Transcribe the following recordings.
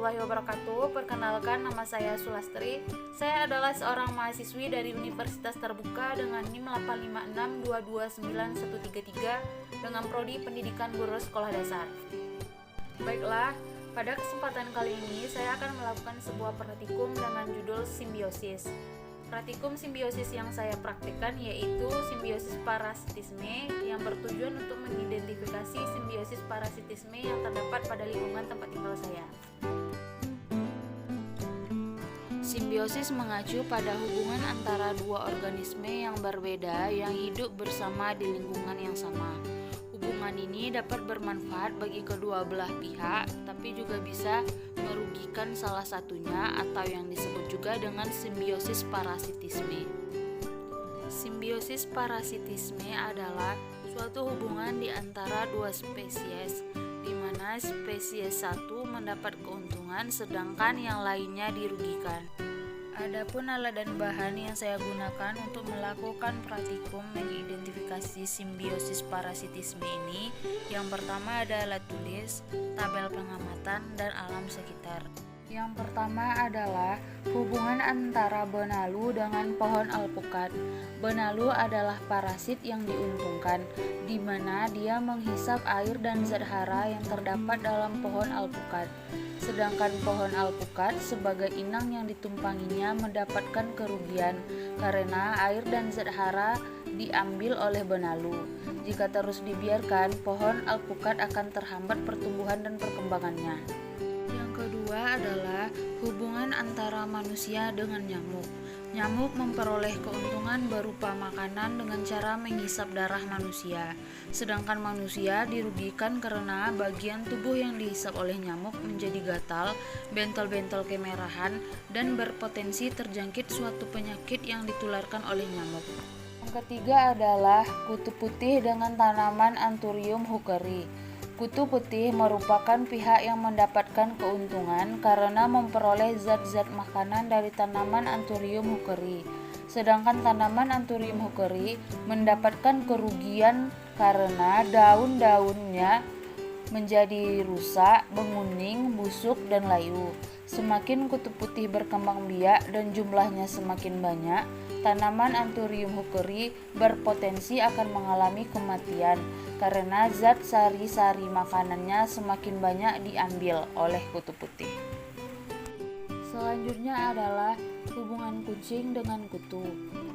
warahmatullahi wabarakatuh. Perkenalkan, nama saya Sulastri. Saya adalah seorang mahasiswi dari Universitas Terbuka dengan NIM 856229133 dengan prodi Pendidikan Guru Sekolah Dasar. Baiklah, pada kesempatan kali ini saya akan melakukan sebuah praktikum dengan judul simbiosis. Praktikum simbiosis yang saya praktikkan yaitu simbiosis parasitisme yang bertujuan untuk mengidentifikasi simbiosis parasitisme yang terdapat pada lingkungan tempat tinggal saya. Simbiosis mengacu pada hubungan antara dua organisme yang berbeda yang hidup bersama di lingkungan yang sama. Hubungan ini dapat bermanfaat bagi kedua belah pihak, tapi juga bisa merugikan salah satunya atau yang disebut juga dengan simbiosis parasitisme. Simbiosis parasitisme adalah suatu hubungan di antara dua spesies, di mana spesies satu mendapat keuntungan sedangkan yang lainnya dirugikan. Adapun alat dan bahan yang saya gunakan untuk melakukan praktikum mengidentifikasi simbiosis parasitisme ini, yang pertama ada alat tulis, tabel pengamatan, dan alam sekitar. Yang pertama adalah hubungan antara benalu dengan pohon alpukat. Benalu adalah parasit yang diuntungkan, di mana dia menghisap air dan zat hara yang terdapat dalam pohon alpukat. Sedangkan pohon alpukat sebagai inang yang ditumpanginya mendapatkan kerugian karena air dan zat hara diambil oleh benalu. Jika terus dibiarkan, pohon alpukat akan terhambat pertumbuhan dan perkembangannya. Yang kedua adalah hubungan antara manusia dengan nyamuk. Nyamuk memperoleh keuntungan berupa makanan dengan cara menghisap darah manusia. Sedangkan manusia dirugikan karena bagian tubuh yang dihisap oleh nyamuk menjadi gatal, bentol-bentol kemerahan, dan berpotensi terjangkit suatu penyakit yang ditularkan oleh nyamuk. Yang ketiga adalah kutu putih dengan tanaman Anthurium hookeri. Kutu putih merupakan pihak yang mendapatkan keuntungan karena memperoleh zat-zat makanan dari tanaman Anthurium hookeri. Sedangkan tanaman Anthurium hookeri mendapatkan kerugian karena daun-daunnya menjadi rusak, menguning, busuk, dan layu. Semakin kutu putih berkembang biak dan jumlahnya semakin banyak, tanaman Anthurium hookeri berpotensi akan mengalami kematian karena zat sari-sari makanannya semakin banyak diambil oleh kutu putih. Selanjutnya adalah hubungan kucing dengan kutu.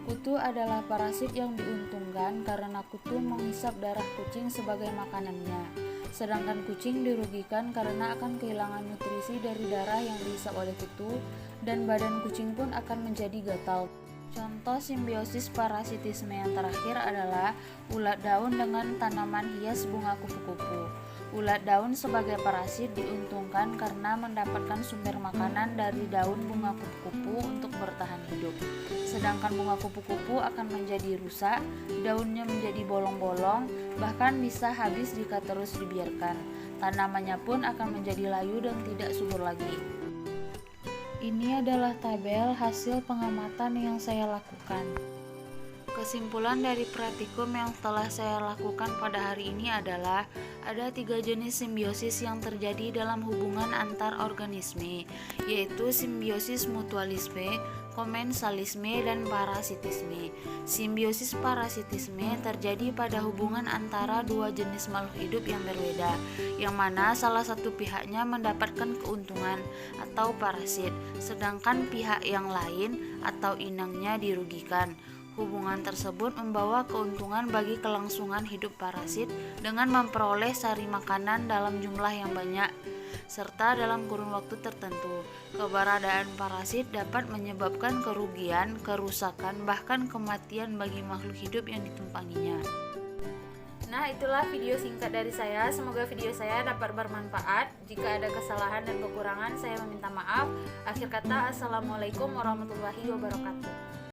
Kutu adalah parasit yang diuntungkan karena kutu menghisap darah kucing sebagai makanannya. Sedangkan kucing dirugikan karena akan kehilangan nutrisi dari darah yang dihisap oleh kutu dan badan kucing pun akan menjadi gatal. Contoh simbiosis parasitisme yang terakhir adalah ulat daun dengan tanaman hias bunga kupu-kupu. Ulat daun sebagai parasit diuntungkan karena mendapatkan sumber makanan dari daun bunga kupu-kupu untuk bertahan hidup. Sedangkan bunga kupu-kupu akan menjadi rusak, daunnya menjadi bolong-bolong, bahkan bisa habis jika terus dibiarkan. Tanamannya pun akan menjadi layu dan tidak subur lagi. Ini adalah tabel hasil pengamatan yang saya lakukan. Kesimpulan dari praktikum yang telah saya lakukan pada hari ini adalah ada 3 jenis simbiosis yang terjadi dalam hubungan antar organisme, yaitu simbiosis mutualisme, komensalisme, dan parasitisme. Simbiosis parasitisme terjadi pada hubungan antara dua jenis makhluk hidup yang berbeda, yang mana salah satu pihaknya mendapatkan keuntungan atau parasit, sedangkan pihak yang lain atau inangnya dirugikan. Hubungan tersebut membawa keuntungan bagi kelangsungan hidup parasit dengan memperoleh sari makanan dalam jumlah yang banyak, serta dalam kurun waktu tertentu. Keberadaan parasit dapat menyebabkan kerugian, kerusakan, bahkan kematian bagi makhluk hidup yang ditumpanginya. Nah, itulah video singkat dari saya. Semoga video saya dapat bermanfaat. Jika ada kesalahan dan kekurangan, saya meminta maaf. Akhir kata, assalamualaikum warahmatullahi wabarakatuh.